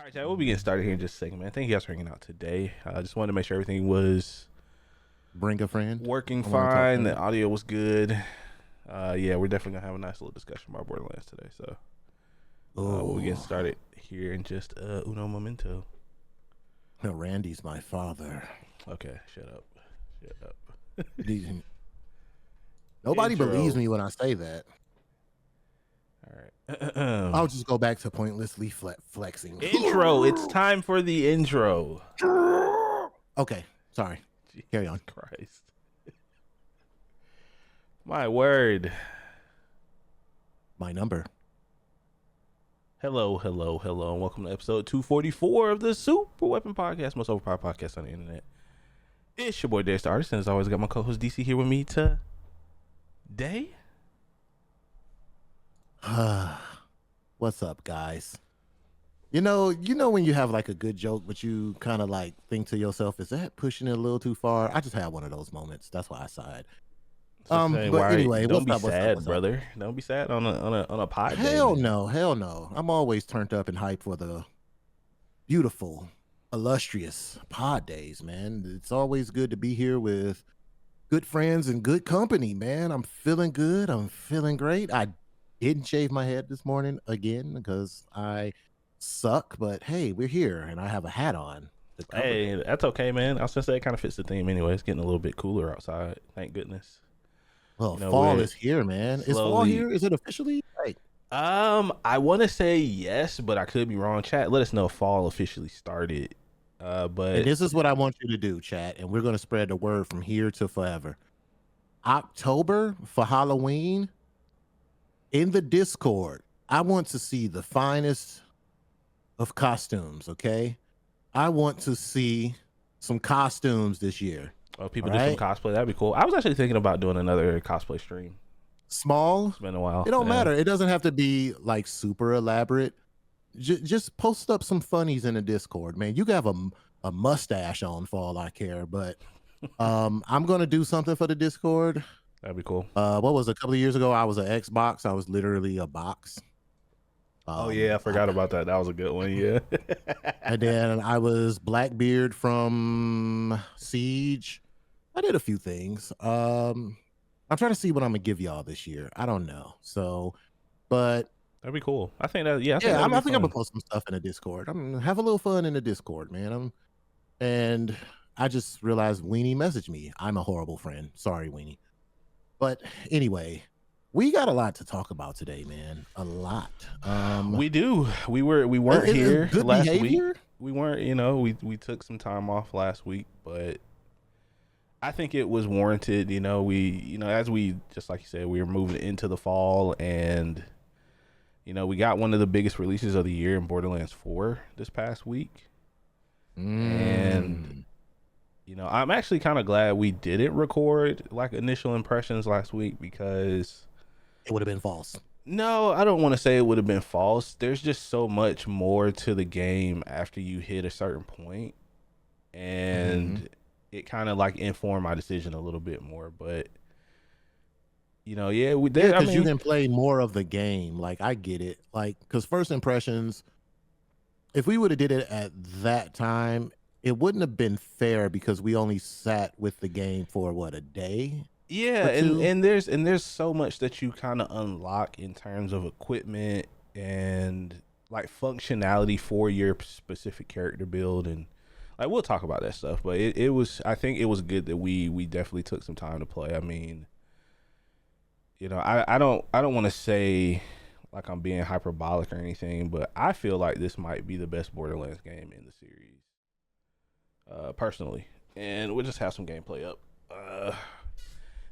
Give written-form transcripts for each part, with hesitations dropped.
All right, Chad, we'll be getting started here in just a second, man. Thank you guys for hanging out today. I just wanted to make sure everything was Bring a friend. working I wanna talk fine. to The you. audio was good. Yeah, we're definitely gonna have a nice little discussion about Borderlands today. So we'll get Oh, started here in just uno momento. Randy's my father. Okay, shut up. Shut up. Nobody Intro. believes me when I say that. All right. I'll just go back to pointlessly flexing. Intro. It's time for the intro. Okay, sorry. Carry on. Christ. My word. My number. Hello, hello, hello, and welcome to episode 244 of the Super Weapon Podcast, most overpowered podcast on the internet. It's your boy, Darius the Artist, and as always, got my co-host DC here with me today. What's up, guys? You know when you have like a good joke, but you kind of like think to yourself, is that pushing it a little too far? I just had one of those moments. That's why I sighed. But anyway, don't be what's sad, up? brother. Don't be sad on a pod day. Hell Man. no, hell no. I'm always turned up and hyped for the beautiful, illustrious pod days, man. It's always good to be here with good friends and good company, man. I'm feeling good. I'm feeling great. I didn't shave my head this morning again because I suck, but hey, we're here and I have a hat on. to cover Hey, it. that's okay, man. I was gonna say it kind of fits the theme anyway. It's getting a little bit cooler outside. Thank goodness. Well, You know, fall we're is here, man. Is fall slowly- here? Is it officially? Like, I want to say yes, but I could be wrong. Chat, let us know if fall officially started. But and this is what I want you to do, chat, and we're going to spread the word from here to forever. October for Halloween in the Discord, I want to see the finest of costumes, okay? I want to see some costumes this year. people All do some right. cosplay. That'd be cool. I was actually thinking about doing another cosplay stream. Small, It's been a while. it don't Yeah. matter. It doesn't have to be like super elaborate. Just post up some funnies in the Discord, man. You can have a mustache on for all I care, but I'm gonna do something for the Discord. That'd be cool. What was it, a couple of years ago? I was an Xbox. I was literally a box. Oh yeah, I forgot about that. That was a good one. Yeah. And then I was Blackbeard from Siege. I did a few things. I'm trying to see what I'm gonna give y'all this year. I don't know. So, but That'd be cool. I think that. Yeah. I think yeah, that'd I be think I'm fun. gonna post some stuff in the Discord. I'm gonna have a little fun in the Discord, man. And I just realized Weenie messaged me. I'm a horrible friend. Sorry, Weenie. But anyway, we got a lot to talk about today, man. A lot. We do. We weren't is it here good last behavior? week. We weren't. We took some time off last week, but I think it was warranted. As we just like you said, we were moving into the fall, and we got one of the biggest releases of the year in Borderlands 4 this past week. And I'm actually kind of glad we didn't record like initial impressions last week, because It would have been false. no, I don't want to say it would have been false. There's just so much more to the game after you hit a certain point, and it kind of like informed my decision a little bit more. But yeah, we did. Yeah, because you can play more of the game. Like, I get it. Like, because first impressions, if we would have did it at that time, it wouldn't have been fair because we only sat with the game for what, a day? Yeah, or two? and there's so much that you kind of unlock in terms of equipment and like functionality for your specific character build, and like we'll talk about that stuff. But I think it was good that we definitely took some time to play. I mean, I don't want to say like I'm being hyperbolic or anything, but I feel like this might be the best Borderlands game in the series, personally. And we'll just have some gameplay up.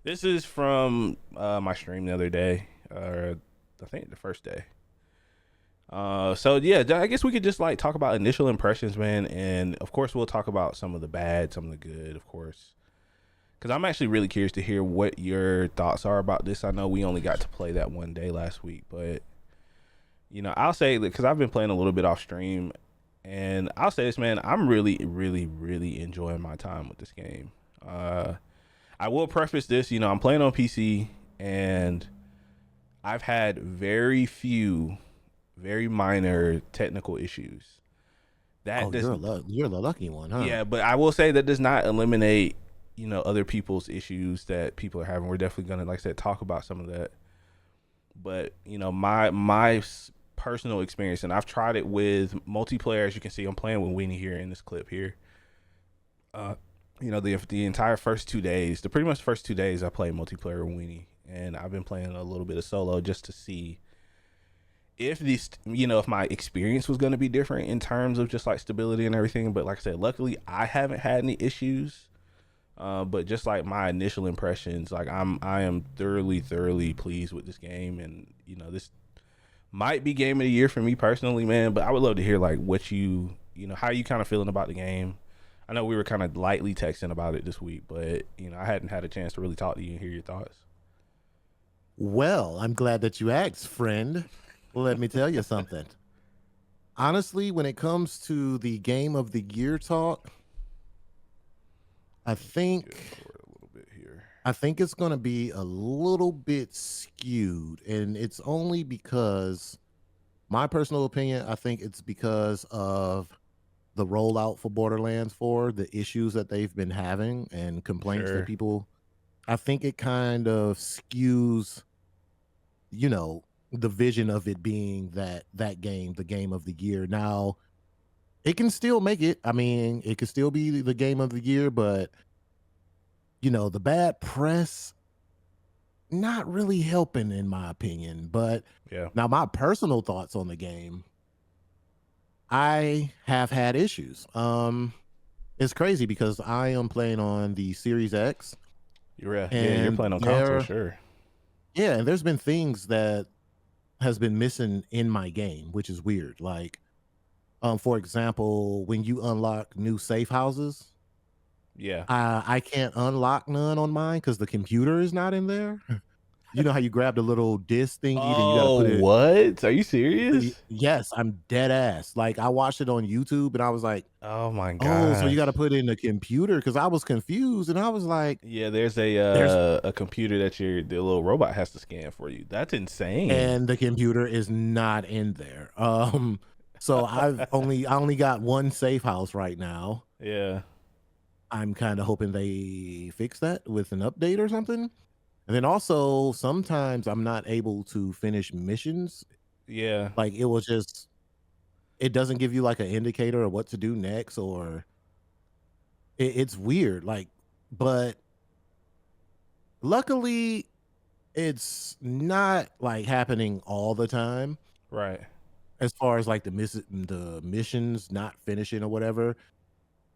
This is from my stream the other day, or I think the first day. So yeah, I guess we could just like talk about initial impressions, man, and of course we'll talk about some of the bad, some of the good, of course, because I'm actually really curious to hear what your thoughts are about this. I know we only got to play that one day last week, but I'll say that because I've been playing a little bit off stream, and I'll say this, man, I'm really, really, really enjoying my time with this game. I will preface this, I'm playing on PC, and I've had very few, very minor technical issues. That Oh, does, you're the lucky one, huh? yeah, but I will say that does not eliminate, other people's issues that people are having. We're definitely gonna, like I said, talk about some of that. But personal experience, and I've tried it with multiplayer. As you can see, I'm playing with Weenie here in this clip here. Uh, the entire first 2 days, the pretty much first 2 days, I played multiplayer with Weenie, and I've been playing a little bit of solo just to see if if my experience was going to be different in terms of just like stability and everything. But like I said, luckily I haven't had any issues. But just like my initial impressions, like I am thoroughly pleased with this game, and this might be game of the year for me personally, man. But I would love to hear like what how you kind of feeling about the game. I know we were kind of lightly texting about it this week, but I hadn't had a chance to really talk to you and hear your thoughts. Well, I'm glad that you asked, friend. Let me tell you something. Honestly, when it comes to the game of the year talk, I Get think forward a little bit here. I think it's going to be a little bit skewed, and it's only because my personal opinion, I think it's because of the rollout for Borderlands 4, the issues that they've been having and complaints that Sure. people, I think it kind of skews, the vision of it being that game, the game of the year. Now, it can still make it. I mean, it could still be the game of the year, but the bad press not really helping in my opinion. But Yeah. now my personal thoughts on the game, I have had issues. It's crazy because I am playing on the Series X, You're and playing on console, sure. and there's been things that has been missing in my game, which is weird. Like, for example, when you unlock new safe houses, Yeah. I can't unlock none on mine because the computer is not in there. You know how you grab the little disc thingy, then you got to Oh, put it. what? Are you serious? Yes, I'm dead ass. Like, I watched it on YouTube, and I was like, Oh my "Oh, so you gosh. got to put it in the computer?" Because I was confused, and I was like, Yeah, there's "There's," a computer that the little robot has to scan for you. That's insane. and the computer is not in there. So I only got one safe house right now. Yeah. I'm kind of hoping they fix that with an update or something. And then also sometimes I'm not able to finish missions. Yeah. Like, it doesn't give you like an indicator of what to do next, or it's weird. Like, but luckily it's not like happening all the time Right. as far as like the missions not finishing or whatever.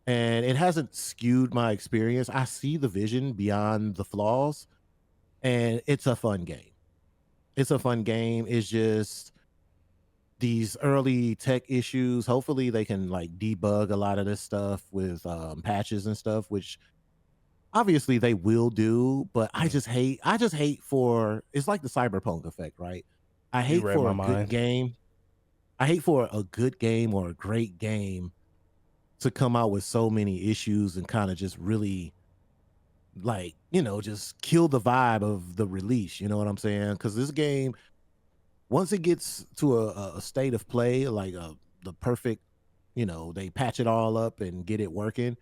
And it hasn't skewed my experience. I see the vision beyond the flaws, and it's a fun game. It's a fun game. It's just these early tech issues. Hopefully, they can like debug a lot of this stuff with patches and stuff, which obviously they will do. But I Mm. just hate. I just hate for it's like the cyberpunk effect, right? I You hate read for my a good mind. game. I hate for a good game or a great game to come out with so many issues and kind of just really like just kill the vibe of the release. You know what I'm saying? Because this game, once it gets to a state of play, like the perfect, they patch it all up and get it working.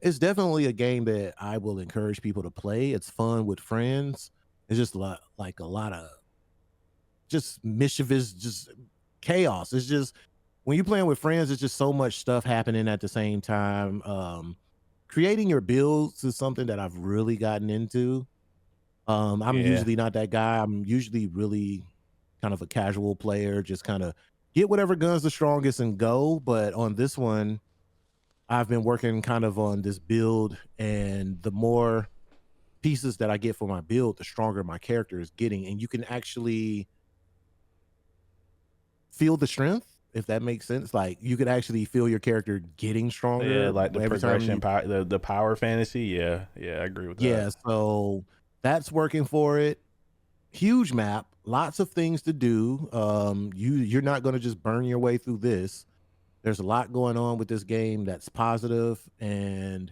It's definitely a game that I will encourage people to play. It's fun with friends. It's just like a lot of just mischievous, just chaos. It's just when you're playing with friends, it's just so much stuff happening at the same time. Creating your builds is something that I've really gotten into. I'm Yeah. usually not that guy. I'm usually really kind of a casual player, just kind of get whatever gun's the strongest and go. But on this one, I've been working kind of on this build, and the more pieces that I get for my build, the stronger my character is getting. And you can actually feel the strength, if that makes sense. Like, you could actually feel your character getting Yeah, stronger like the every time progression you. power, the power fantasy. Yeah. Yeah, I agree with that. Yeah, so that's working for it. Huge map, lots of things to do. You're not going to just burn your way through this. There's a lot going on with this game that's positive, and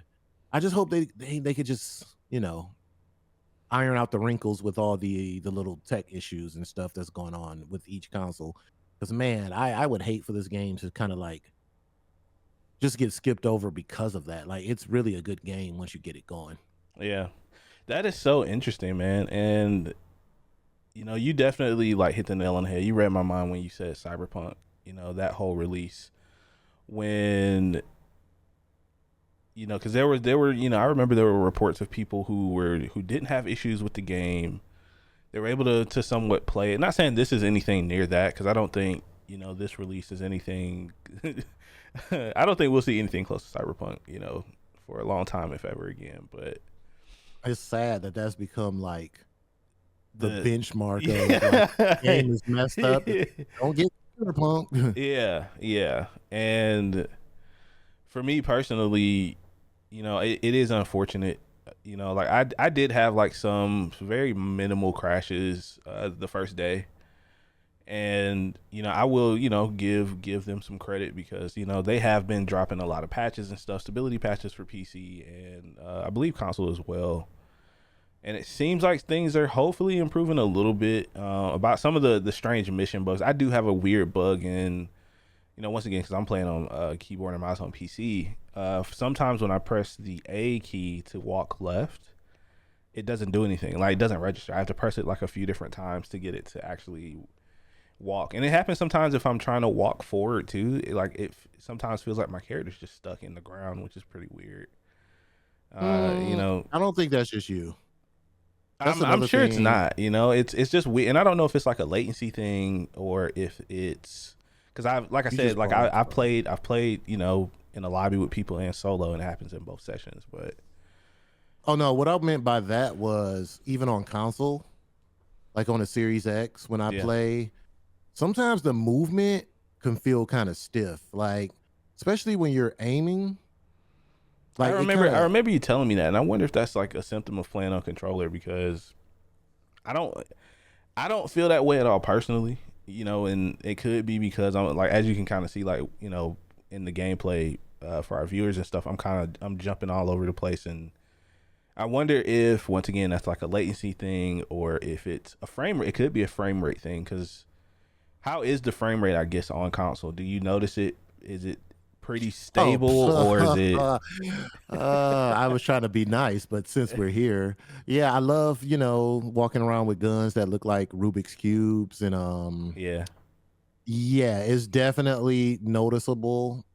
I just hope they could just iron out the wrinkles with all the little tech issues and stuff that's going on with each console. Because man, I would hate for this game to kind of like just get skipped over because of that. Like it's really a good game once you get it going. Yeah, that is so interesting, man. And you definitely like hit the nail on the head. You read my mind when you said Cyberpunk. That whole release when because there were I remember there were reports of people who didn't have issues with the game. They were able to somewhat play it. Not saying this is anything near that, because I don't think this release is anything. I don't think we'll see anything close to Cyberpunk, for a long time, if ever again. But It's sad that that's become like the the benchmark of yeah, like game is messed up. Don't get Cyberpunk. yeah. And for me personally, it is unfortunate. Like I did have like some very minimal crashes the first day, and I will give them some credit, because they have been dropping a lot of patches and stuff, stability patches for PC and I believe console as well. And it seems like things are hopefully improving a little bit about some of the strange mission bugs. I do have a weird bug in, once again, because I'm playing on keyboard and mouse on PC. Sometimes when I press the A key to walk left, it doesn't do anything. Like, it doesn't register. I have to press it like a few different times to get it to actually walk. And it happens sometimes if I'm trying to walk forward too. It sometimes feels like my character's just stuck in the ground, which is pretty weird. I don't think that's just you. That's I'm another sure it's thing. not. It's just weird, and I don't know if it's like a latency thing or if it's because like I You said, just like brought up I've played in a lobby with people and solo, and it happens in both sessions. But Oh no, what I meant by that was even on console, like on a Series X, when I yeah, play, sometimes the movement can feel kind of stiff. Like, especially when you're aiming, I like it remember kind I of remember you telling me that, and I wonder if that's like a symptom of playing on controller, because I don't I don't feel that way at all personally. And it could be because I'm like, as you can kind of see, like in the gameplay for our viewers and stuff, I'm jumping all over the place, and I wonder if once again that's like a latency thing, or if it's a frame rate. It could be a frame rate thing, because how is the frame rate, I guess, on console? Do you notice it? Is it pretty oh, stable, or is it? I was trying to be nice, but since we're here, yeah, I love walking around with guns that look like Rubik's cubes, and Yeah. yeah, it's definitely noticeable.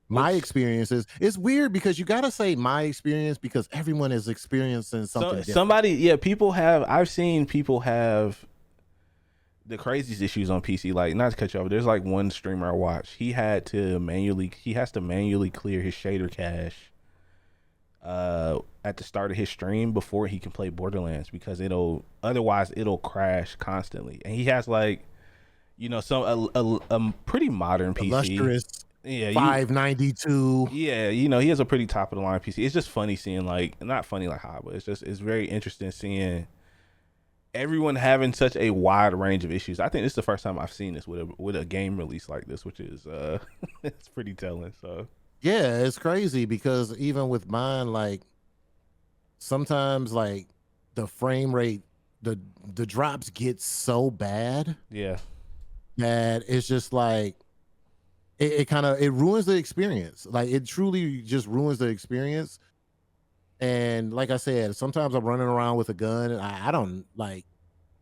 My Which experience is it's weird because you gotta say my experience because everyone is experiencing something different. somebody, yeah, people have. I've seen people have the craziest issues on PC. Like, not to cut you off, there's like one streamer I watch. He has to manually clear his shader cache at the start of his stream before he can play Borderlands, because otherwise it'll crash constantly. And he has like some a pretty modern PC. Illustrious Yeah, 592. yeah, he has a pretty top of the line PC. It's just funny seeing, like, not funny like how, but it's very interesting seeing everyone having such a wide range of issues. I think this is the first time I've seen this with a game release like this, which is it's pretty telling. So Yeah, it's crazy because even with mine, like sometimes like the frame rate, the drops get so bad yeah, that it's just like it kind of it ruins the experience. Like it truly just ruins the experience. And like I said, sometimes I'm running around with a gun. And I don't like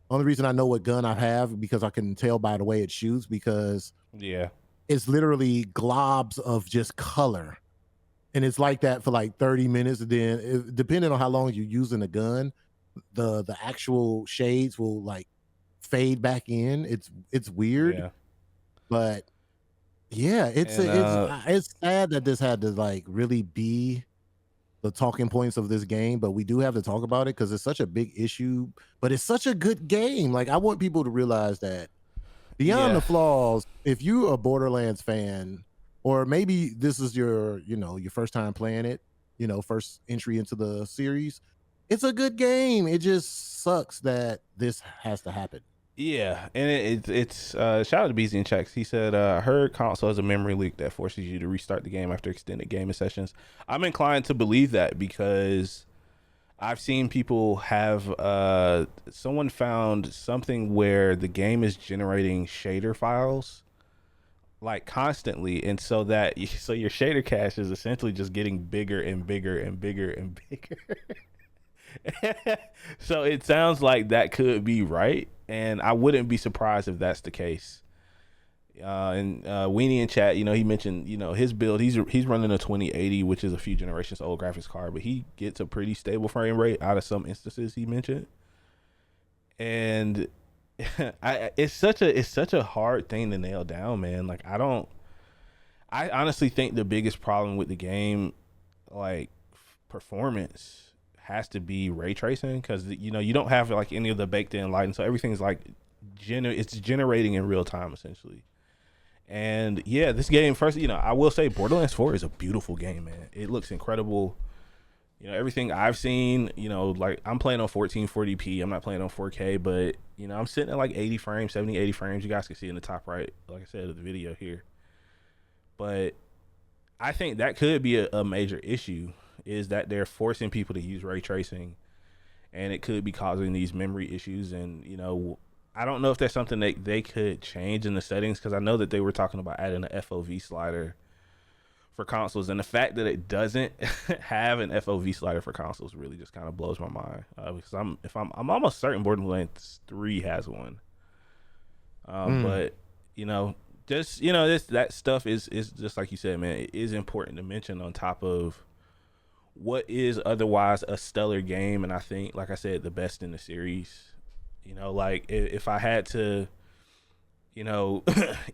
only reason I know what gun I have because I can tell by the way it shoots because yeah, it's literally globs of just color. And it's like that for like 30 minutes. And then depending on how long you're using the gun, the actual shades will like fade back in. It's weird, yeah. but yeah, And it's sad that this had to like really be the talking points of this game, but we do have to talk about it because it's such a big issue. But it's such a good game. Like I want people to realize that beyond yeah, the flaws, if you're a Borderlands fan, or maybe this is your first time playing it, first entry into the series, it's a good game. It just sucks that this has to happen. yeah. And it's shout out to BZ in checks. He said, I heard console has a memory leak that forces you to restart the game after extended gaming sessions. I'm inclined to believe that, because I've seen people have someone found something where the game is generating shader files like constantly, and so that so your shader cache is essentially just getting bigger and bigger and bigger and bigger. So it sounds like that could be right, and I wouldn't be surprised if that's the case. And Weenie in chat, he mentioned, his build. He's running a 2080, which is a few generations old graphics card, but he gets a pretty stable frame rate out of some instances he mentioned. And it's such a hard thing to nail down, man. Like I honestly think the biggest problem with the game, like performance, has to be ray tracing, because you don't have like any of the baked in lighting, so everything's like it's generating in real time essentially. And yeah, this game, first, I will say Borderlands 4 is a beautiful game, man. It looks incredible. Everything I've seen, like I'm playing on 1440p. I'm not playing on 4K, but I'm sitting at like 80 frames, 70, 80 frames. You guys can see in the top right, like I said, of the video here. But I think that could be a major issue, is that they're forcing people to use ray tracing, and it could be causing these memory issues. And I don't know if that's something that they could change in the settings, because I know that they were talking about adding an FOV slider for consoles, and the fact that it doesn't have an FOV slider for consoles really just kind of blows my mind. Because I'm almost certain Borderlands 3 has one. But that stuff is just like you said, man. It is important to mention on top of what is otherwise a stellar game, and I think, like I said, the best in the series. Like if I had to,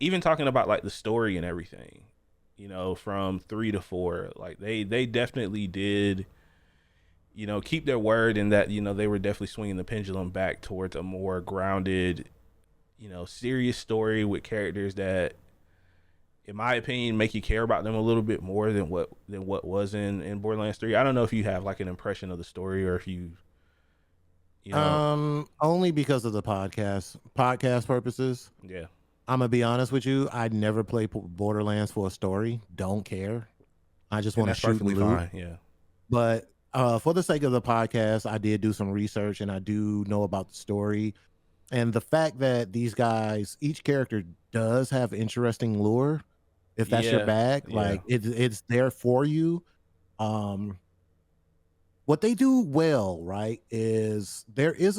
even talking about like the story and everything, from 3 to 4, like they definitely did, keep their word, in that, they were definitely swinging the pendulum back towards a more grounded, serious story with characters that, in my opinion, make you care about them a little bit more than what was in Borderlands 3. I don't know if you have like an impression of the story, or if you only because of the podcast purposes. Yeah, I'm gonna be honest with you. I'd never play Borderlands for a story. Don't care. I just want to shoot and loot. fine. Yeah, but for the sake of the podcast, I did do some research, and I do know about the story, and the fact that these guys, each character does have interesting lore. If that's your bag, like it's there for you. What they do well, right, is there is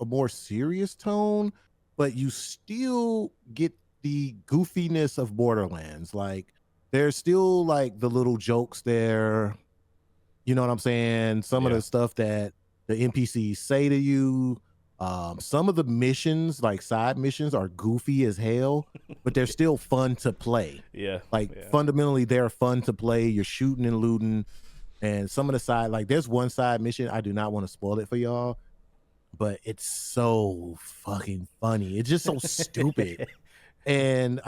a more serious tone, but you still get the goofiness of Borderlands. Like there's still like the little jokes there. You know what I'm saying? Some of the stuff that the NPCs say to you. Some of the missions, like side missions, are goofy as hell, but they're still fun to play. Fundamentally, they're fun to play. You're shooting and looting. And some of the side, like there's one side mission, I do not want to spoil it for y'all, but it's so fucking funny. It's just so stupid. And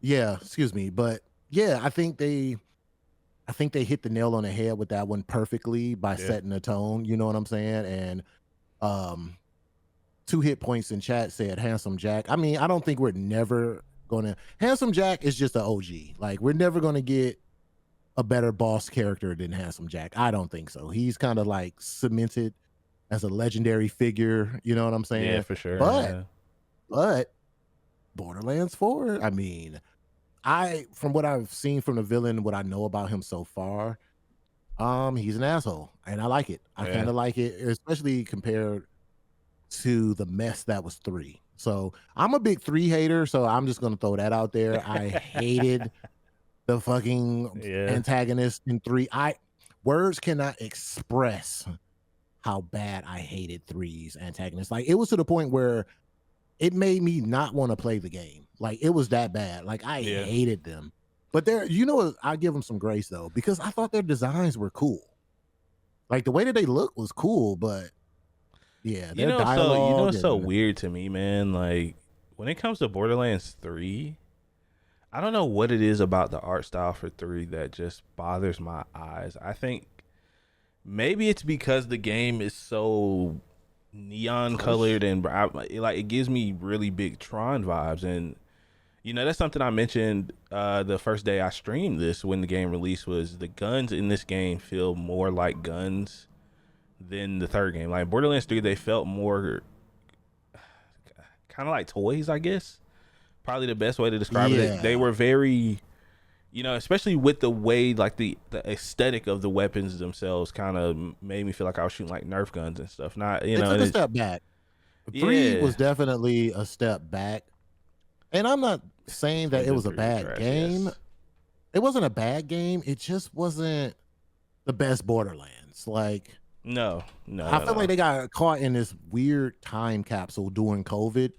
yeah, excuse me. But yeah, I think they hit the nail on the head with that one perfectly by setting the tone. You know what I'm saying? And 2 hit points in chat said Handsome Jack. I mean, I don't think we're never gonna. Handsome Jack is just an OG. Like we're never gonna get a better boss character than Handsome Jack. I don't think so. He's kind of like cemented as a legendary figure. You know what I'm saying? Yeah, for sure. But Borderlands 4, I mean, from what I've seen from the villain, what I know about him so far, he's an asshole, and I like it. I kind of like it, especially compared to the mess that was 3. So I'm a big 3 hater, so I'm just gonna throw that out there. I hated the fucking antagonist in 3. Words cannot express how bad I hated 3's antagonist. Like it was to the point where it made me not want to play the game. Like it was that bad. Like I hated them. But I give them some grace though, because I thought their designs were cool. Like the way that they look was cool, but yeah, their dialogue. It's so weird to me, man. Like when it comes to Borderlands 3, I don't know what it is about the art style for 3 that just bothers my eyes. I think maybe it's because the game is so neon colored and it gives me really big Tron vibes. And that's something I mentioned the first day I streamed this when the game released, was the guns in this game feel more like guns than the third game. Like Borderlands 3, they felt more, kind of like toys, I guess. Probably the best way to describe it. They Yeah. were very, especially with the way like the aesthetic of the weapons themselves kind of made me feel like I was shooting like Nerf guns and stuff. Not, They took and a it's step back. 3 yeah. was definitely a step back. And I'm not saying that Twins it and was a three were bad trash. game. Yes. It wasn't a bad game. It just wasn't the best Borderlands. Like, No, no, I no, feel like no. they got caught in this weird time capsule during COVID,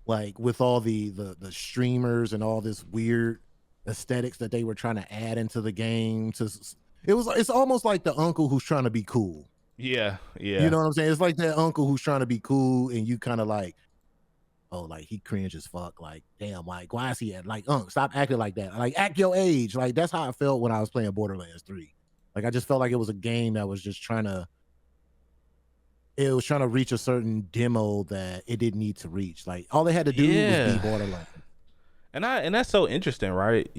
like with all the streamers and all this weird aesthetics that they were trying to add into the game. It's almost like the uncle who's trying to be cool. Yeah, You yeah, know what I'm saying? It's like that uncle who's trying to be cool, and you kind of like, oh, like he cringe as fuck. Like, damn, like why is he at like, stop acting like that. Like, act your age. Like that's how I felt when I was playing Borderlands 3. Like I just felt like it was a game that was just trying to reach a certain demo that it didn't need to reach. Like all they had to do was be yeah. Borderlands. And that's so interesting, right?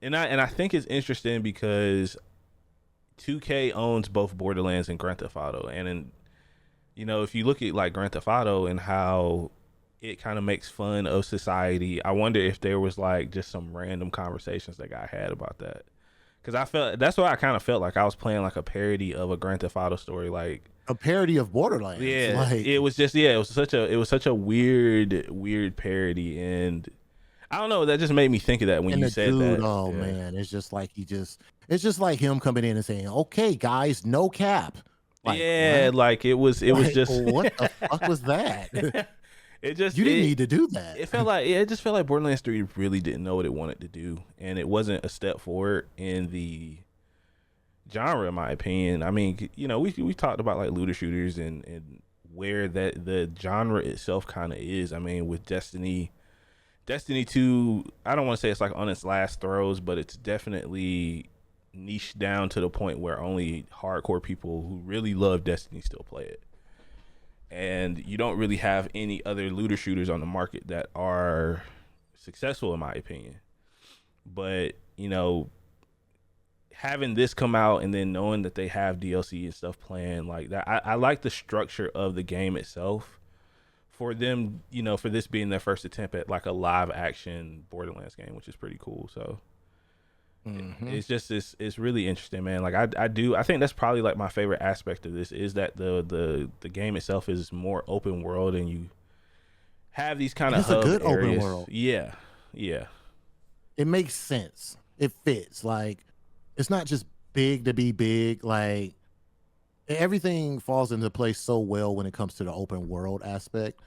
And I think it's interesting because 2K owns both Borderlands and Grand Theft Auto, and if you look at like Grand Theft Auto and how it kind of makes fun of society, I wonder if there was like just some random conversations that got had about that. Because I felt that's what I kind of felt like I was playing like a parody of a Grand Theft Auto story. Like, A parody of Borderlands. yeah, Like it was just it was such a weird parody, and I don't know, that just made me think of that when and you the said dude, that. oh Yeah, man, it's just like him coming in and saying, okay, guys, no cap. Like, yeah, what? like it was Like, just what the fuck was that? it just You didn't need to do that. it just felt like Borderlands 3 really didn't know what it wanted to do, and it wasn't a step forward in the genre, in my opinion. I mean, we talked about like looter shooters and where that the genre itself kind of is. I mean, with Destiny 2, I don't want to say it's like on its last throws, but it's definitely niched down to the point where only hardcore people who really love Destiny still play it. And you don't really have any other looter shooters on the market that are successful, in my opinion. But, having this come out and then knowing that they have DLC and stuff planned like that, I like the structure of the game itself for them, for this being their first attempt at like a live action Borderlands game, which is pretty cool. So it's just it's really interesting, man. Like I think that's probably like my favorite aspect of this is that the game itself is more open world and you have these kind of It's a hub good areas. open world. Yeah. Yeah. It makes sense. It fits. Like, it's not just big to be big. Like, everything falls into place so well when it comes to the open world aspect.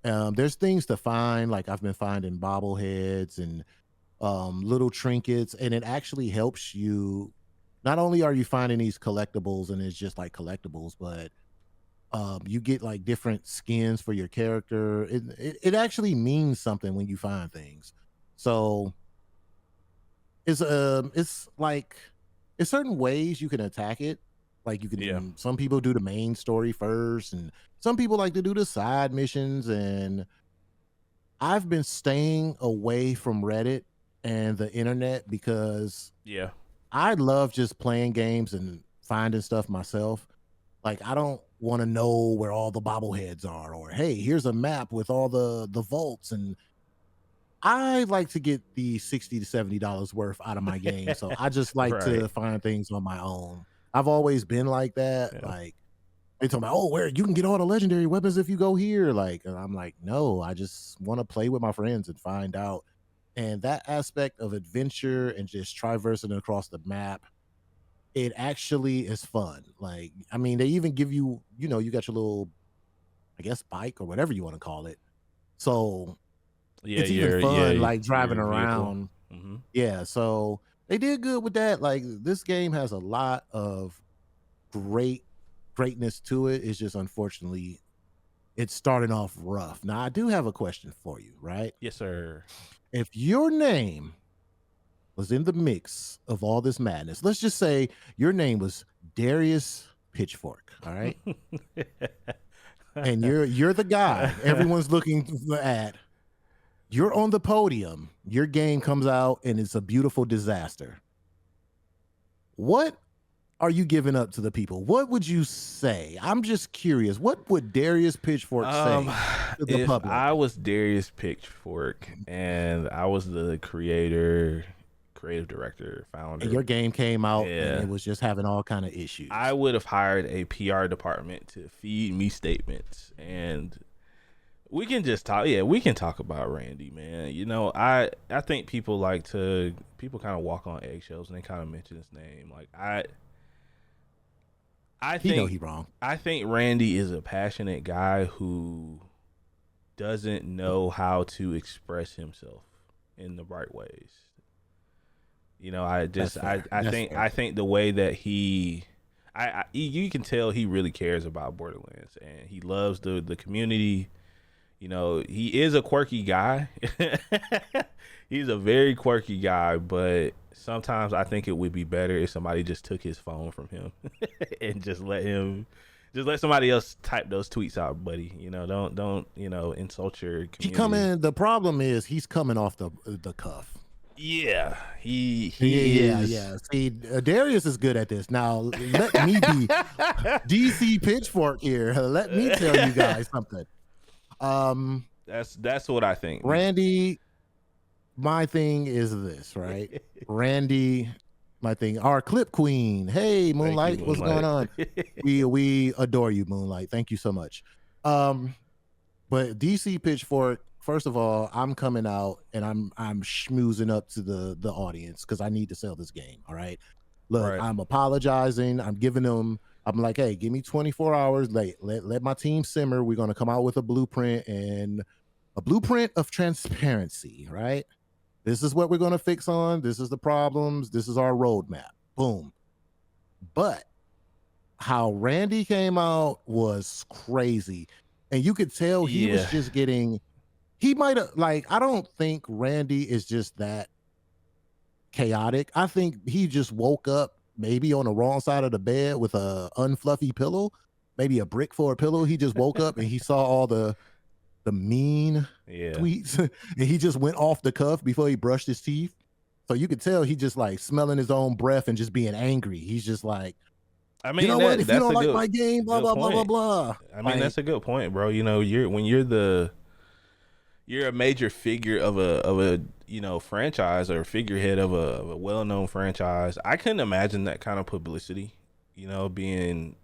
There's things to find, like I've been finding bobbleheads and little trinkets, and it actually helps you. Not only are you finding these collectibles, and it's just like collectibles, but you get like different skins for your character. It actually means something when you find things. So it's like it's certain ways you can attack it. Like you Yeah. can, some people do the main story first, and some people like to do the side missions. And I've been staying away from Reddit and the internet because Yeah. I love just playing games and finding stuff myself. Like I don't want to know where all the bobbleheads are, or hey, here's a map with all the vaults. And I like to get the $60 to $70 worth out of my game. So I just like Right. to find things on my own. I've always been like that. Yeah. Like they talk about, oh, where you can get all the legendary weapons if you go here. Like, and I'm like, no, I just want to play with my friends and find out. And that aspect of adventure and just traversing across the map, it actually is fun. Like, I mean, they even give you, you got your little, I guess, bike or whatever you want to call it. So Yeah, it's even fun, like driving your vehicle. around. Hmm. Yeah, so they did good with that. Like this game has a lot of greatness to it. It's just unfortunately it's starting off rough. Now I do have a question for you, right? Yes, sir. If your name was in the mix of all this madness, let's just say your name was Darius Pitchfork, all right? And you're the guy everyone's looking at. You're on the podium, your game comes out and it's a beautiful disaster. What are you giving up to the people? What would you say? I'm just curious. What would Darius Pitchfork say to the If public? I was Darius Pitchford and I was the creative director, And founder, your game came out and yeah, it was just having all kind of I issues. would have hired a PR department to feed me statements, and we can just talk. Yeah, we can talk about Randy, man. I think people kind of walk on eggshells and they kind of mention his name. Like I He know think he wrong. I think Randy is a passionate guy who doesn't know how to express himself in the right ways. I That's just fair. I That's think fair. I think the way that you can tell he really cares about Borderlands and he loves the community. He is a quirky guy. He's a very quirky guy, but sometimes I think it would be better if somebody just took his phone from him and just let somebody else type those tweets out, buddy. Don't insult your community. The problem is he's coming off the cuff. Yeah, he Yeah, yeah, is. yeah. See, Darius is good at this. Now, let me be DC Pitchfork here. Let me tell you guys something. Um, That's what I think. Randy, my thing is this, right? Randy, my thing, our clip queen. Hey, Thank you, Moonlight, what's going Moonlight. on? We adore you, Moonlight. Thank you so much. Um, but DC Pitchfork, first of all, I'm coming out and I'm schmoozing up to the audience because I need to sell this game. All right. Look, Right. I'm apologizing. I'm giving them, I'm like, hey, give me 24 hours. Let my team simmer. We're gonna come out with a blueprint and a blueprint of transparency, right? This is what we're gonna fix on. This is the problems. This is our roadmap. Boom. But how Randy came out was crazy. And you could tell he was Yeah. just getting, he might have, like, I don't think Randy is just that chaotic. I think he just woke up maybe on the wrong side of the bed with a unfluffy pillow, maybe a brick for a pillow. He just woke up and he saw all the mean Yeah. tweets and he just went off the cuff before he brushed his teeth. So you could tell he just like smelling his own breath and just being angry. He's just like, I mean, you know what? If you that's don't a like good my game, blah blah blah blah point. blah. I mean, Like, that's a good point, bro. You're a major figure of a franchise or figurehead of a well-known franchise. I couldn't imagine that kind of publicity, being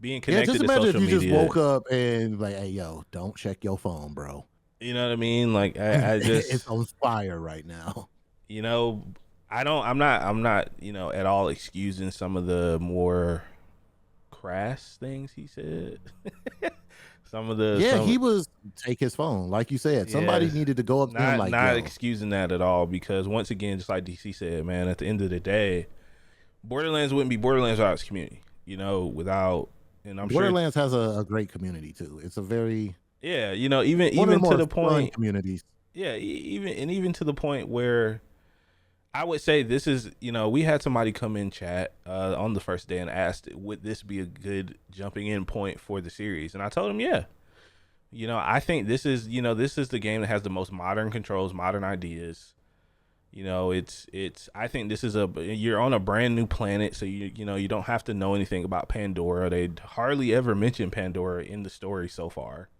yeah, connected just to imagine if social you just media. woke up and like, hey yo, don't check your phone, bro. You know what I mean? Like I It's just, on fire right now. I'm not, at all excusing some of the more crass things he said. Yeah, he was take his phone, like you said. Somebody Yes. needed to go up to him like, Not yo, excusing that at all, because once again, just like DC said, man, at the end of the day, Borderlands wouldn't be Borderlands without its community, without, and I'm sure, Borderlands has a great community too. It's a very yeah, one of the even to more the fun point, communities. yeah, even to the point where I would say this is, we had somebody come in chat on the first day and asked, would this be a good jumping in point for the series? And I told him, yeah. I think this is the game that has the most modern controls, modern ideas. It's I think this is you're on a brand new planet, so you don't have to know anything about Pandora. They hardly ever mention Pandora in the story so far.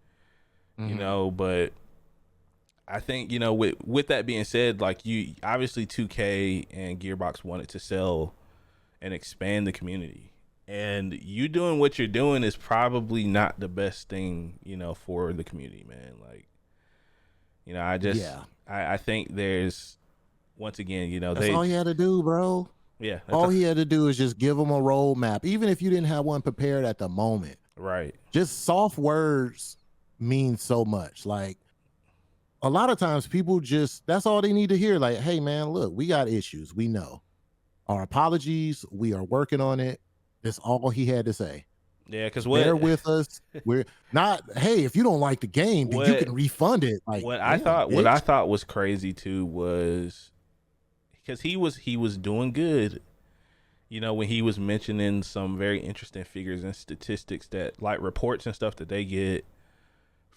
But I think, with that being said, like, you obviously 2K and Gearbox wanted to sell and expand the community. And you doing what you're doing is probably not the best thing, for the community, man. Like, Yeah, I think there's, once again, that's all he had to do, bro. yeah, All he had to do is just give them a roadmap, even if you didn't have one prepared at the moment. right. Just soft words mean so much. Like, a lot of times people just, that's all they need to hear. Like, hey man, look, we got issues. We know. Our apologies. We are working on it. That's all he had to say. Yeah, because Bear with us. We're not, hey, if you don't like the game, then you can refund it. Like, what damn, I bitch. thought was crazy too was because he was doing good, when he was mentioning some very interesting figures and statistics, that like reports and stuff that they get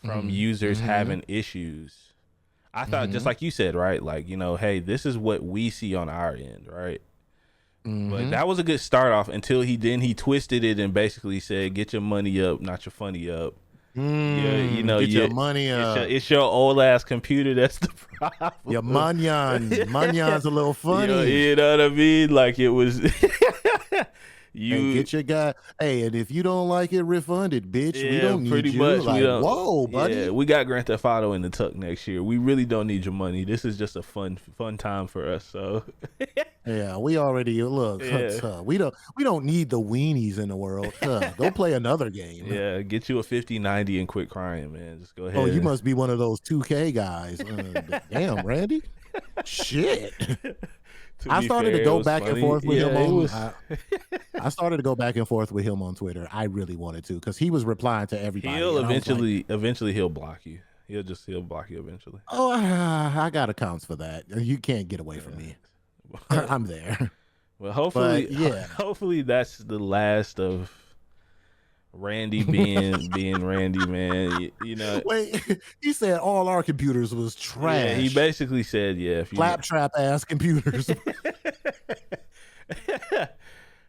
from users having issues. I thought, just like you said, right? Like, hey, this is what we see on our end, right? But Mm-hmm. that was a good start off until he twisted it and basically said, "Get your money up, not your funny up." Yeah, Get your money up. it's your old ass computer that's the problem. Your manyan. Manyan's a little funny. You know what I mean? Like it was Hey, you. get your guy. Hey, and if you don't like it, refund it, bitch. We Yeah, don't need pretty you. much. We Like, don't. whoa, Yeah, buddy. we got Grand Theft Auto in the tuck next year. We really don't need your money. This is just a fun time for us. So Yeah, we already look. yeah, We don't need the weenies in the world. Go play another game. yeah. Get you a 5090 and quit crying, man. Just go Oh, you ahead. must be one of those 2K guys. Damn, Randy. Shit. To I be started fair, to it go was back and funny. forth with Yeah, him it on. was. I started to go back and forth with him on Twitter. I really wanted to because he was replying to everybody. He'll And I was like, eventually he'll block you. He'll block you eventually. oh, I got accounts for that. You can't get away from me. I'm there. Well, But yeah, hopefully that's the last of Randy being Randy, man. You know, wait. He said all our computers was yeah. He trash, basically said, yeah. If you claptrap ass computers.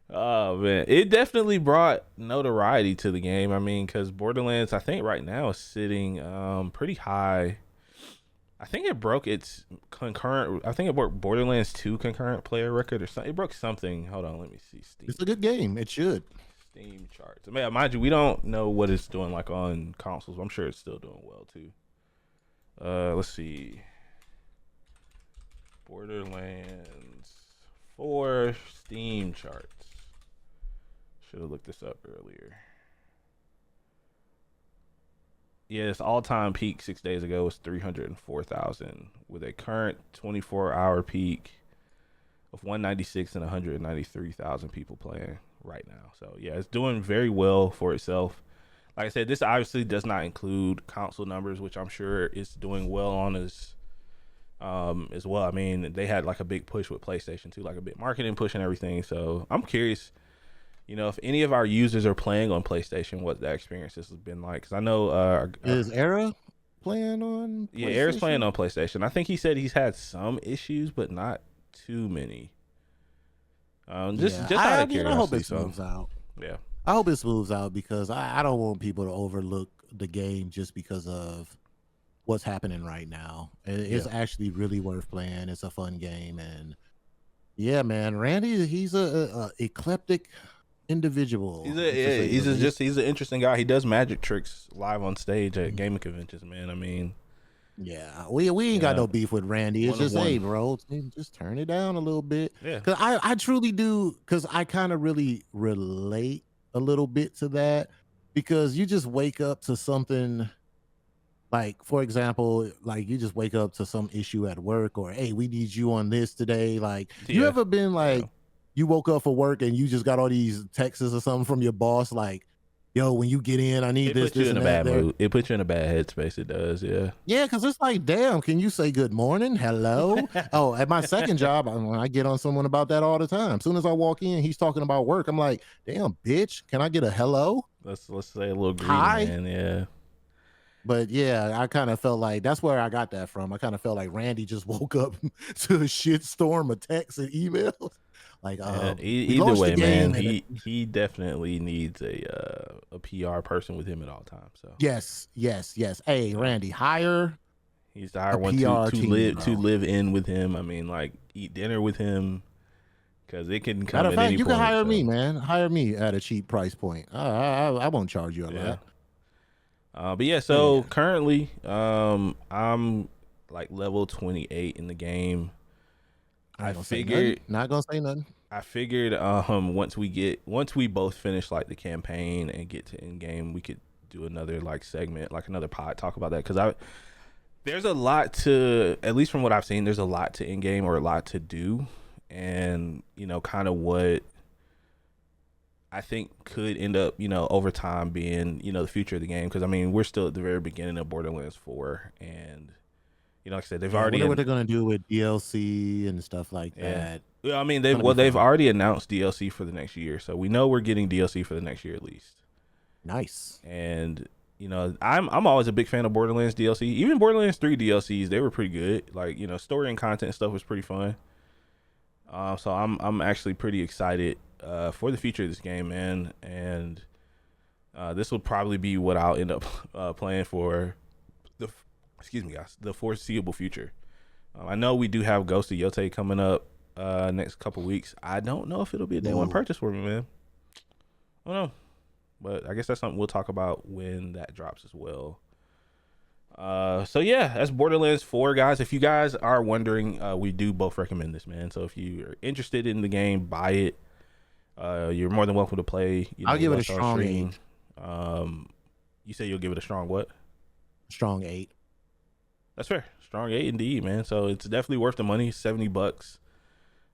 Oh man, it definitely brought notoriety to the game. I mean, because Borderlands, I think right now is sitting pretty high. I think it broke its concurrent. I think it broke Borderlands 2 concurrent player record or something. It broke something. Hold on, let me see. It's a good game. It should. Steam charts. I mean, mind you, we don't know what it's doing like on consoles. I'm sure it's still doing well too. Let's see. Borderlands 4 Steam charts. Should have looked this up earlier. Yeah, its all-time peak 6 days ago was 304,000, with a current 24-hour peak of 196 and 193,000 people playing right now. So yeah, it's doing very well for itself. Like I said, this obviously does not include console numbers, which I'm sure it's doing well on as well. I mean, they had like a big push with PlayStation too, like a big marketing push and everything. So I'm curious, if any of our users are playing on PlayStation, what that experience has been like. Because I know Is Era playing on? yeah, Eric's playing on PlayStation. I think he said he's had some issues, but not too many. Just out of curiosity. I hope it smooths out. Yeah. I hope it smooths out because I don't want people to overlook the game just because of what's happening right now. It's actually really worth playing. It's a fun game, and yeah, man, Randy, he's a eclectic individual. He's an interesting guy. He does magic tricks live on stage at gaming conventions, man. I mean, yeah, we ain't got no beef with Randy. It's just, hey, bro, just turn it down a little bit. Yeah, because I truly do, because I kind of really relate a little bit to that, because you just wake up to something. Like, for example, like you just wake up to some issue at work, or hey, we need you on this today. Like, you ever been like, you woke up for work and you just got all these texts or something from your boss, like, yo, when you get in, I need this, this, and that. Mood. It puts you in a bad headspace. It does, yeah. Yeah, because it's like, damn, can you say good morning, hello? Oh, at my second job, I get on someone about that all the time. As soon as I walk in, he's talking about work. I'm like, damn, bitch, can I get a hello? Let's say a little greedy, hi, man. Yeah. But yeah, I kind of felt like that's where I got that from. I kind of felt like Randy just woke up to a shitstorm of texts and emails. Like, either way, man, he definitely needs a PR person with him at all times. So yes. Hey, Randy, hire. He's to hire one to live in with him. I mean, like eat dinner with him, because it can come at any point. You can hire me, man. Hire me at a cheap price point. I won't charge you a lot. But yeah, so currently, I'm like level 28 in the game. I figured not gonna say nothing. I figured once we both finish like the campaign and get to end game, we could do another like segment, like another pod, talk about that, because there's a lot to, at least from what I've seen, there's a lot to end game, or a lot to do, and kind of what I think could end up, over time being, the future of the game. Because I mean, we're still at the very beginning of Borderlands 4, and like I said, they've already. I wonder what they're gonna do with DLC and stuff like that. Yeah, I mean, they've already announced DLC for the next year, so we know we're getting DLC for the next year at least. Nice. And I'm always a big fan of Borderlands DLC. Even Borderlands 3 DLCs, they were pretty good. Like story and content and stuff was pretty fun. So I'm actually pretty excited for the future of this game, man. And this will probably be what I'll end up playing for the excuse me, guys, the foreseeable future. I know we do have Ghost of Yotei coming up next couple weeks. I don't know if it'll be a day one purchase for me, man. I don't know, but I guess that's something we'll talk about when that drops as well. So yeah, that's Borderlands 4, guys. If you guys are wondering, we do both recommend this, man. So if you're interested in the game, buy it. You're more than welcome to play. I'll give it a strong 8. You say you'll give it a strong what? Strong 8. That's fair. Strong 8 indeed, man. So it's definitely worth the money. $70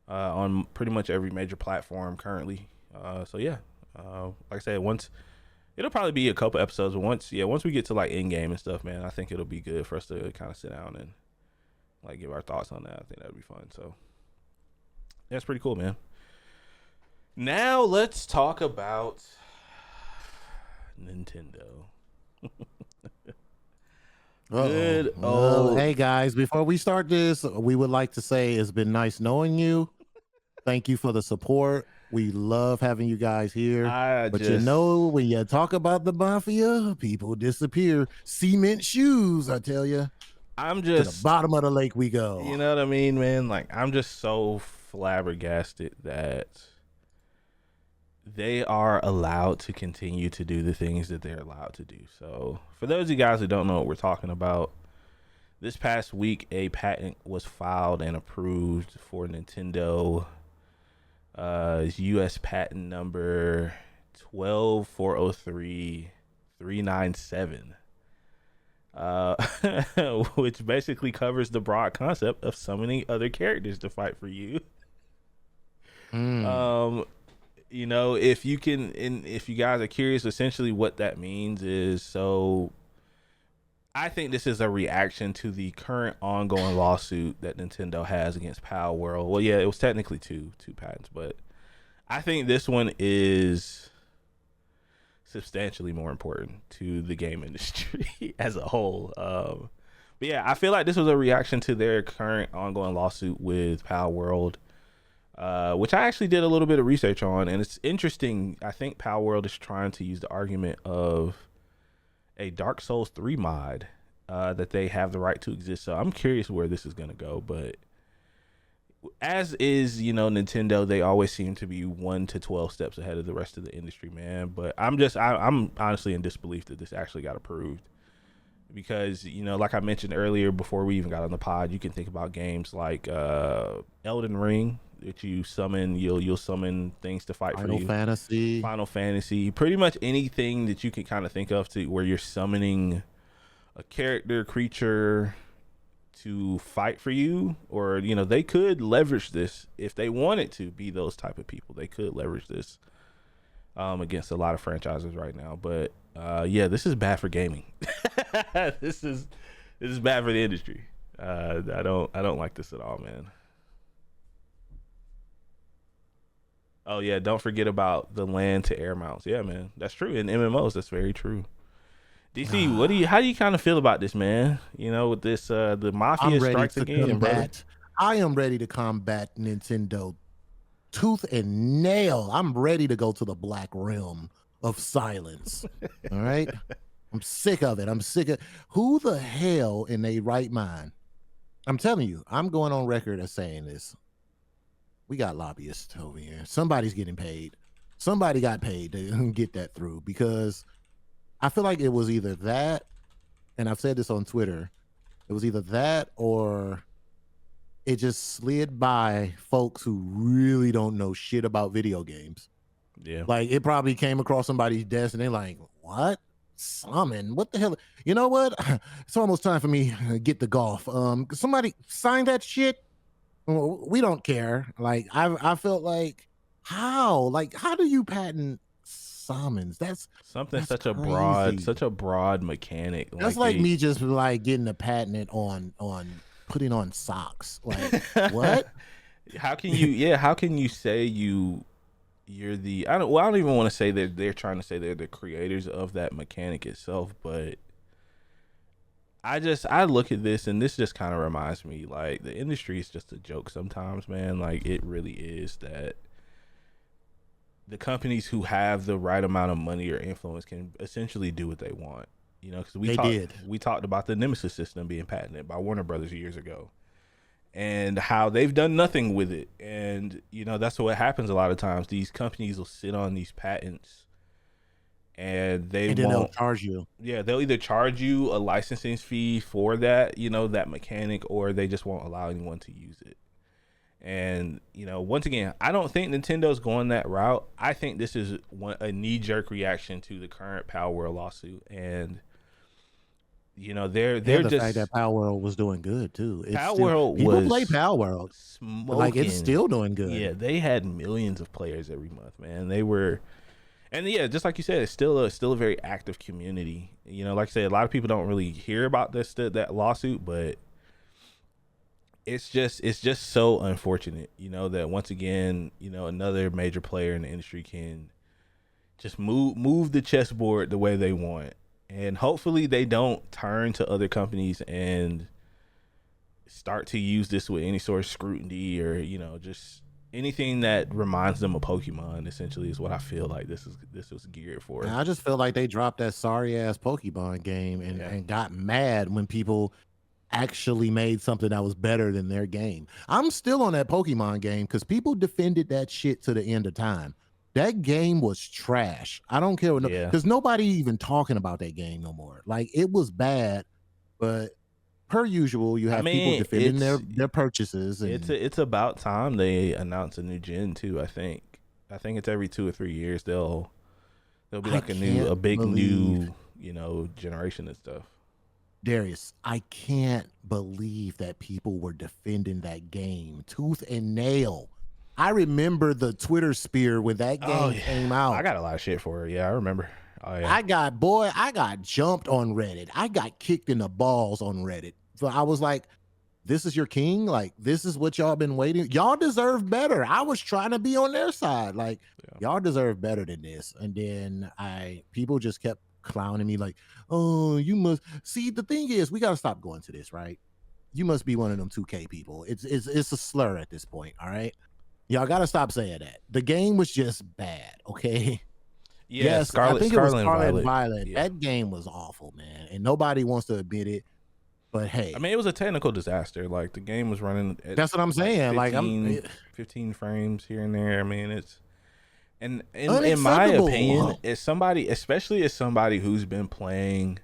on pretty much every major platform currently. So yeah, like I said, it'll probably be a couple episodes, but once we get to like in game and stuff, man, I think it'll be good for us to kind of sit down and like give our thoughts on that. I think that'd be fun. So that's pretty cool, man. Now let's talk about Nintendo. Good old. Hey guys, before we start this, we would like to say it's been nice knowing you. Thank you for the support. We love having you guys here. You know, when you talk about the Mafia, people disappear. Cement shoes, I tell you. I'm just to the bottom of the lake we go. You know what I mean, man? Like, I'm just so flabbergasted that they are allowed to continue to do the things that they're allowed to do. So for those of you guys who don't know what we're talking about, this past week a patent was filed and approved for Nintendo US patent number 12403-397, which basically covers the broad concept of summoning other characters to fight for you. You know, if you guys are curious, essentially what that means is, so I think this is a reaction to the current ongoing lawsuit that Nintendo has against Pal World. Well, yeah, it was technically two patents, but I think this one is substantially more important to the game industry as a whole. But yeah, I feel like this was a reaction to their current ongoing lawsuit with Pal World, which I actually did a little bit of research on, and it's interesting. I think Pal World is trying to use the argument of a Dark Souls 3 mod that they have the right to exist. So I'm curious where this is going to go, but as is, you know, Nintendo, they always seem to be 1 to 12 steps ahead of the rest of the industry, man. But I'm honestly in disbelief that this actually got approved, because, you know, like I mentioned earlier before we even got on the pod, you can think about games like Elden Ring, that you summon, you'll summon things to fight for you. Final Fantasy, pretty much anything that you can kind of think of to where you're summoning a creature to fight for you, or, you know, they could leverage this if they wanted to be those type of people. They could leverage this against a lot of franchises right now. But yeah, this is bad for gaming. This is bad for the industry. I don't like this at all, man. Oh yeah, don't forget about the land to air mounts. Yeah, man, that's true. In MMOs, that's very true. DC, how do you kind of feel about this, man? You know, with this the Mafia strikes again, brother. I am ready to combat Nintendo tooth and nail. I'm ready to go to the black realm of silence. All right, I'm sick of it. I'm sick of who the hell in their right mind. I'm telling you, I'm going on record as saying this. We got lobbyists over here. Somebody's getting paid. Somebody got paid to get that through, because I feel like it was either that, and I've said this on Twitter, it was either that or it just slid by folks who really don't know shit about video games. Yeah. Like, it probably came across somebody's desk and they're like, what? Summon? What the hell? You know what? It's almost time for me to get the golf. Somebody sign that shit. We don't care. Like, I felt like, how do you patent summons? That's such a broad mechanic. That's like me just like getting a patent on putting on socks. Like, what? How can you say you're the I don't even want to say that they're trying to say they're the creators of that mechanic itself, but I look at this and this just kind of reminds me like the industry is just a joke sometimes, man. Like it really is that the companies who have the right amount of money or influence can essentially do what they want. You know, because They did. we talked about the Nemesis system being patented by Warner Brothers years ago, and how they've done nothing with it. And you know, that's what happens a lot of times. These companies will sit on these patents, and they And then they'll won't. charge you. Yeah, they'll either charge you a licensing fee for that, you know, that mechanic, or they just won't allow anyone to use it. And you know, once again, I don't think Nintendo's going that route. I think this is a knee-jerk reaction to the current Power World lawsuit, and you know, they're And the just fact that Power World was doing good too. It's Power still, World people was play Power World, but like it's smoking. still doing good. Yeah, they had millions of players every month, man. They were, and yeah, just like you said, it's still a very active community. You know, like I said, a lot of people don't really hear about that lawsuit, but it's just so unfortunate, you know, that once again, you know, another major player in the industry can just move the chessboard the way they want, and hopefully they don't turn to other companies and start to use this with any sort of scrutiny, or you know, just anything that reminds them of Pokemon. Essentially, is what I feel like this was geared for. And I just feel like they dropped that sorry ass Pokemon game and got mad when people actually made something that was better than their game. I'm still on that Pokemon game because people defended that shit to the end of time. That game was trash. I don't care what, Yeah. because nobody even talking about that game no more. Like it was bad, but per usual, you have people defending their purchases. And It's about time they announce a new gen too. I think it's every 2 or 3 years they'll be like a big new, you know, generation and stuff. Darius, I can't believe that people were defending that game tooth and nail. I remember the Twitter spear when that game came out. I got a lot of shit for it. Yeah, I remember. Oh yeah. I got jumped on Reddit. I got kicked in the balls on Reddit. So I was like, this is your king? Like, this is what y'all been waiting. Y'all deserve better. I was trying to be on their side. Like, y'all deserve better than this. And then people just kept clowning me like, oh, you must see. The thing is, we got to stop going to this, right? You must be one of them 2K people. It's a slur at this point. All right, y'all got to stop saying that. The game was just bad. Okay. Yeah, yes, I think it was Scarlet and Violet. Yeah. That game was awful, man, and nobody wants to admit it. But hey, I mean, it was a technical disaster. Like the game was running. That's what I'm saying. 15 frames here and there. I mean, it's and in my opinion, especially as somebody who's been playing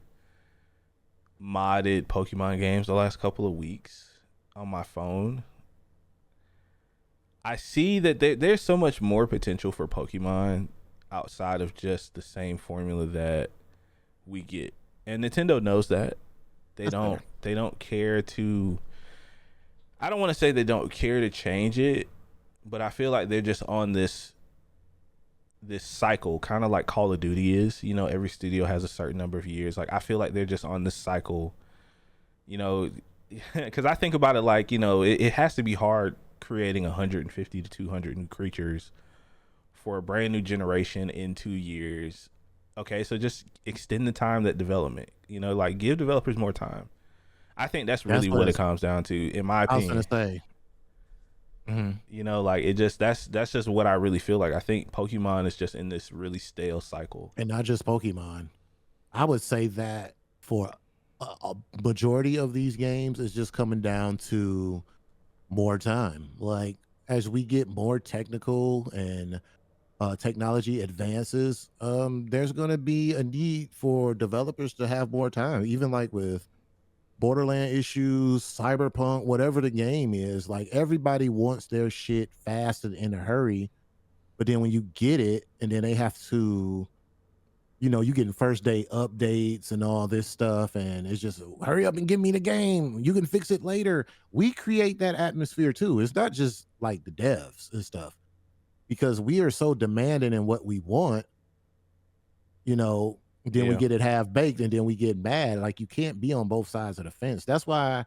modded Pokemon games the last couple of weeks on my phone, I see that there's so much more potential for Pokemon outside of just the same formula that we get, and Nintendo knows that. They don't care to. I don't want to say they don't care to change it, but I feel like they're just on this cycle, kind of like Call of Duty is. You know, every studio has a certain number of years. Like I feel like they're just on this cycle. You know, because I think about it like, you know, it has to be hard creating 150 to 200 new creatures for a brand new generation in 2 years. Okay, so just extend the time that development, you know, like give developers more time. I think that's really what it comes down to, in my opinion. I was gonna say, you know, like it just that's just what I really feel like. I think Pokemon is just in this really stale cycle, and not just Pokemon. I would say that for a majority of these games, it's just coming down to more time. Like as we get more technical and technology advances, there's going to be a need for developers to have more time. Even like with Borderland issues, Cyberpunk, whatever the game is, like everybody wants their shit fast and in a hurry. But then when you get it, and then they have to, you know, you getting first day updates and all this stuff, and it's just hurry up and give me the game. You can fix it later. We create that atmosphere too. It's not just like the devs and stuff, because we are so demanding in what we want, you know, then we get it half baked and then we get mad. Like you can't be on both sides of the fence. That's why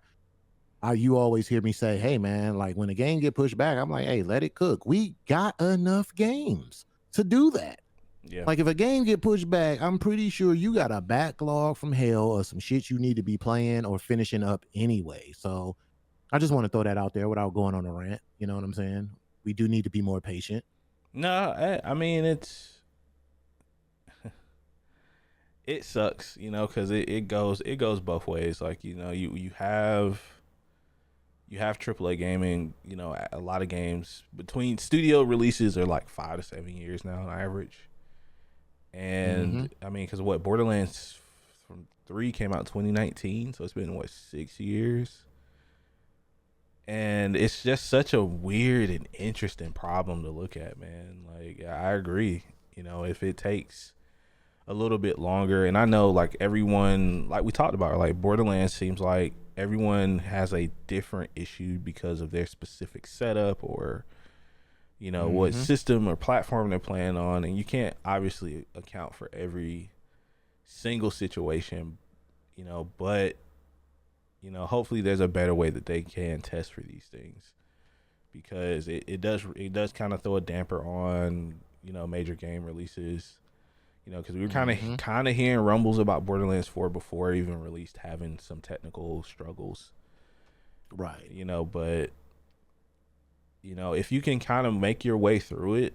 you always hear me say, hey man, like when a game get pushed back, I'm like, hey, let it cook. We got enough games to do that. Yeah. Like if a game get pushed back, I'm pretty sure you got a backlog from hell or some shit you need to be playing or finishing up anyway. So I just want to throw that out there without going on a rant. You know what I'm saying? We do need to be more patient. No, I mean it sucks, you know, because it goes both ways. Like, you know, you have AAA gaming. You know, a lot of games between studio releases are like 5 to 7 years now on average. Mm-hmm. And I mean, because what Borderlands from 3 came out in 2019, so it's been what 6 years. And it's just such a weird and interesting problem to look at, man. Like, I agree. You know, if it takes a little bit longer, and I know like everyone, like we talked about, like Borderlands seems like everyone has a different issue because of their specific setup or, you know, what Mm-hmm. system or platform they're playing on, and you can't obviously account for every single situation, you know, but you know, hopefully there's a better way that they can test for these things, because it does kind of throw a damper on, you know, major game releases, you know, because we were Mm-hmm. kind of hearing rumbles about Borderlands 4 before it even released having some technical struggles, Right. you know, but you know, if you can kind of make your way through it,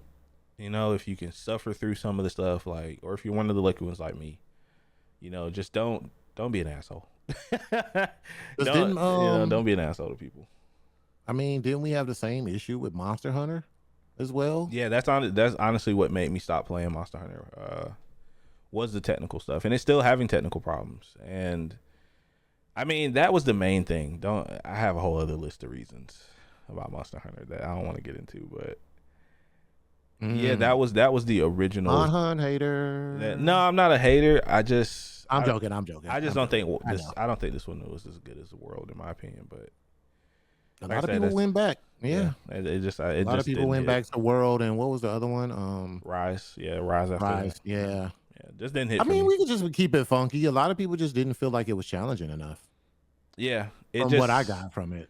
you know, if you can suffer through some of the stuff, like, or if you're one of the lucky ones like me, you know, just don't be an asshole. Because didn't Don't be an asshole to people. I mean, didn't we have the same issue with Monster Hunter as well? Yeah, that's honestly what made me stop playing Monster Hunter. Was the technical stuff, and it's still having technical problems. And I mean, that was the main thing. I have a whole other list of reasons about Monster Hunter that I don't want to get into, but yeah, that was the original. Hunt hater. No, I'm not a hater. I'm joking. I'm joking. I just I'm don't think joking. this. I don't think this one was as good as the world, in my opinion. But A like lot I of said, people went back. Yeah. it just A lot of people didn't went hit. back to World, and what was the other one? Rise, yeah, Rise after. Rise. Yeah. Yeah, just didn't hit I for mean, me. we could just keep it funky. A lot of people just didn't feel like it was challenging enough Yeah, it from just what I got from it.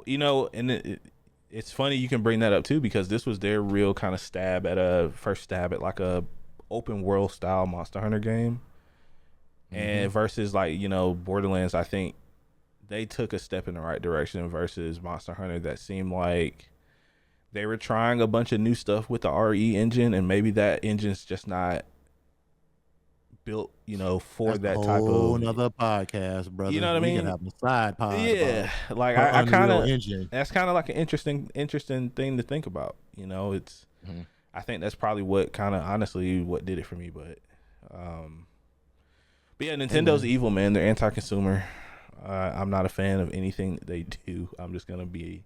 you know, and it's funny you can bring that up too, because this was their real kind of first stab at like a open world style Monster Hunter game, and versus like, you know, Borderlands. I think they took a step in the right direction versus Monster Hunter that seemed like they were trying a bunch of new stuff with the RE engine, and maybe that engine's just not built, you know, for That's a that type whole of, nother podcast, you know brother. what I We could mean? have a side pod Yeah, about like her I kind Unreal of, Engine. that's kind of like an interesting thing to think about. You know, Mhm. I think that's probably what kind of honestly what did it for me. But yeah, Hey, Nintendo's man. evil, man. They're anti-consumer. I'm not a fan of anything that they do. I'm just gonna be.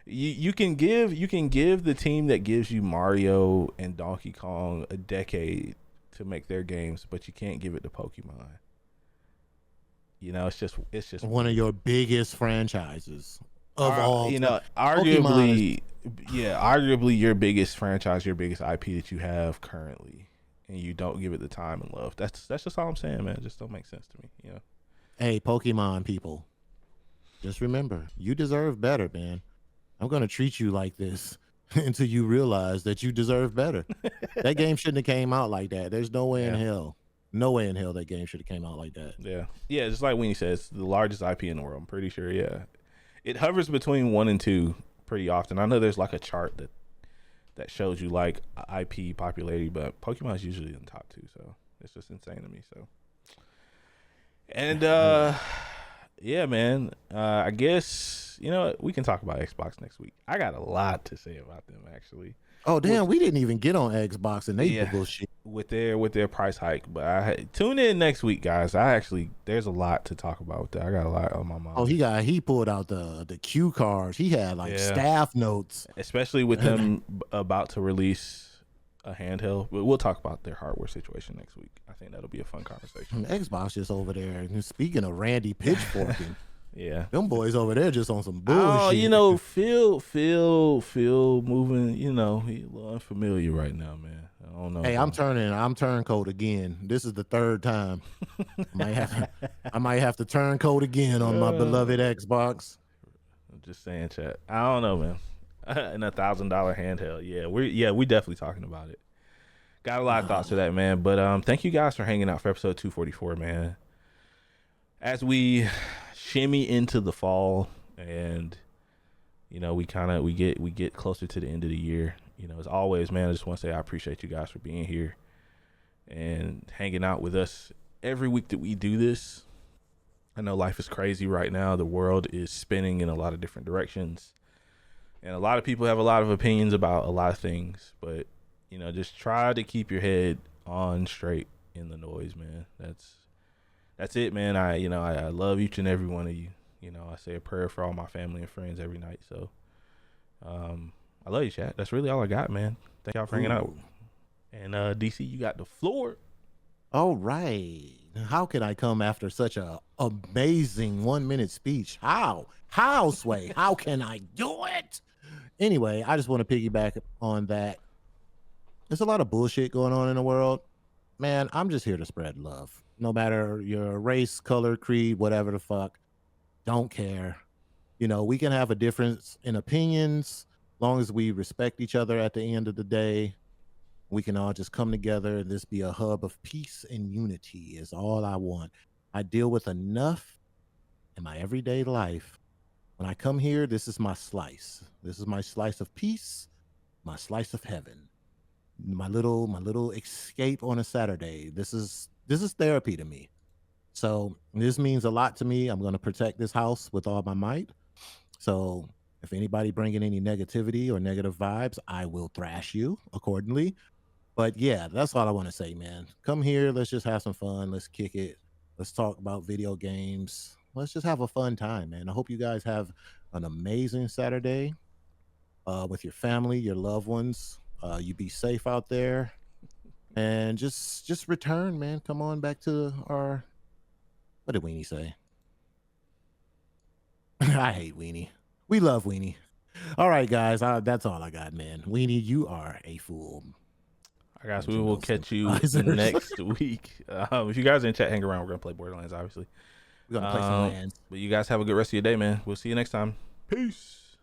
You can give the team that gives you Mario and Donkey Kong a decade to make their games, but you can't give it to Pokemon. You know, it's just One of weird. your biggest franchises of all You time. know, Pokemon is arguably your biggest franchise, your biggest IP that you have currently, and you don't give it the time and love. That's just all I'm saying, man. It just don't make sense to me. You know. Hey, Pokemon people, just remember, you deserve better, man. I'm gonna treat you like this until you realize that you deserve better. That game shouldn't have came out like that. There's no way in Yeah. hell. No way in hell that game should have came out like that. Yeah. Yeah, just like Weenie says, the largest IP in the world. I'm pretty sure, yeah. It hovers between 1 and 2 pretty often. I know there's like a chart that shows you like IP popularity, but Pokemon's usually in the top 2, so it's just insane to me. So, and yeah, man. I guess, you know what, we can talk about Xbox next week. I got a lot to say about them actually. Oh damn, we didn't even get on Xbox and they Yeah. bullshit. With their price hike, but tune in next week, guys. There's a lot to talk about with that. I got a lot on my mind. Oh, he pulled out the cue cards. He had like Yeah. staff notes. Especially with them about to release a handheld. We'll talk about their hardware situation next week. I think that'll be a fun conversation. Xbox just over there. And speaking of Randy Pitchforking, Yeah. them boys over there just on some bullshit. Oh, you know, Phil moving, you know, he a little unfamiliar right now, man. I don't know. Hey, I'm turncoat again. This is the third time. I might have to turncoat again on my beloved Xbox. I'm just saying, chat. I don't know, man. And $1,000 handheld. Yeah, we definitely talking about it. Got a lot of thoughts to that, man. But thank you guys for hanging out for episode 244, man. As we shimmy into the fall, and we get closer to the end of the year. As always, man, I just want to say I appreciate you guys for being here and hanging out with us every week that we do this. I know life is crazy right now. The world is spinning in a lot of different directions, and a lot of people have a lot of opinions about a lot of things, but just try to keep your head on straight in the noise, man. That's it, man. I love each and every one of you. I say a prayer for all my family and friends every night. So I love you, chat. That's really all I got, man. Thank y'all for hanging out. And DC, you got the floor. All right. How can I come after such a amazing 1 minute speech? How, Sway? How can I do it? Anyway, I just want to piggyback on that. There's a lot of bullshit going on in the world. Man, I'm just here to spread love. No matter your race, color, creed, whatever the fuck. Don't care. We can have a difference in opinions, long as we respect each other at the end of the day. We can all just come together and this be a hub of peace and unity is all I want. I deal with enough in my everyday life. When I come here, this is my slice. This is my slice of peace, my slice of heaven. My little escape on a Saturday. This is therapy to me. So this means a lot to me. I'm going to protect this house with all my might. So if anybody bringing any negativity or negative vibes, I will thrash you accordingly. But yeah, that's all I want to say, man. Come here. Let's just have some fun. Let's kick it. Let's talk about video games. Let's just have a fun time, man. I hope you guys have an amazing Saturday with your family, your loved ones. You be safe out there. And just return, man. Come on back to our... What did Weenie say? I hate Weenie. We love Weenie. All right, guys. That's all I got, man. Weenie, you are a fool. I guess we will catch you next week. If you guys are in chat, hang around. We're going to play Borderlands, obviously. We're going to play some lands. But you guys have a good rest of your day, man. We'll see you next time. Peace.